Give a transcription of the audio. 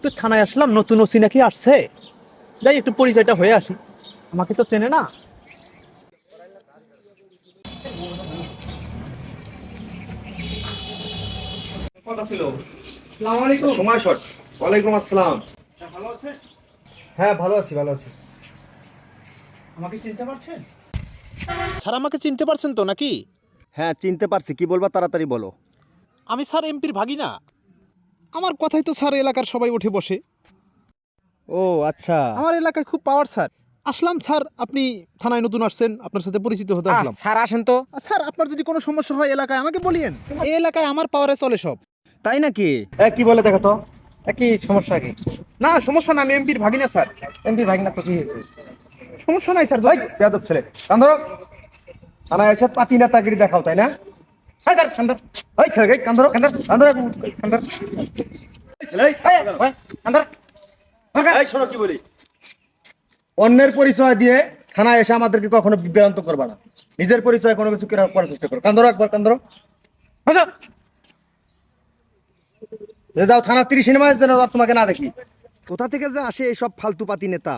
তো থানায় আসলাম, নতুন ওসি নাকি আসছে, যাই একটু পরিচয়টা হয়ে আসি। আমাকে তো চেনে না। কথা ছিল। আসসালামু আলাইকুম। সময় শর্ট। ওয়ালাইকুম আসসালাম। ভালো আছেন? হ্যাঁ, ভালো আছি, ভালো আছি। আমাকে চিনতে পারছেন? স্যার আমাকে চিনতে পারছেন তো নাকি? হ্যাঁ, চিনতে পারছি। কি বলবা তাড়াতাড়ি বলো। আমি স্যার এমপির ভাগিনা। আমার কথাই তো স্যার এলাকার সবাই উঠে বসে। ও আচ্ছা। আমার এলাকায় খুব পাওয়ার স্যার। আসলাম স্যার, আপনি থানায় নতুন আসছেন, আপনার সাথে পরিচিত হতে আসলাম। স্যার আসেন তো। স্যার আপনার যদি কোনো সমস্যা হয় এলাকায় আমাকে বলিয়েন। এই এলাকায় আমার পাওয়ারে চলে সব। তাই নাকি? কি বলে দেখো তো। কি সমস্যা কি? না সমস্যা না, আমি এমপির ভাগিনা স্যার। এমপি ভাগনা তো কি হয়েছে? সমস্যা নাই স্যার। ওই বেয়াদব ছেলে, কান ধরো। থানায় এসে পাতি নেতাগিরি দেখাও, তাই না? হ্যাঁ স্যার কান্দর ওই ছেলে, কান ধরো, কান ধরো, কান ধরো। কান্দর এই ছেলে, এই, কান্দর এই শোনো কি বলি। অন্যের পরিচয় দিয়ে থানায় এসে আমাদেরকে কখনো বিভ্রান্ত করবা না। নিজের পরিচয় কোনো কিছু করার চেষ্টা করো। কান ধরো একবার, কান ধরো। যাও থানা 30 সিনেমা যেন আর তোমাকে না দেখি। কোথা থেকে যে আসে এইসব ফালতু পাতি নেতা।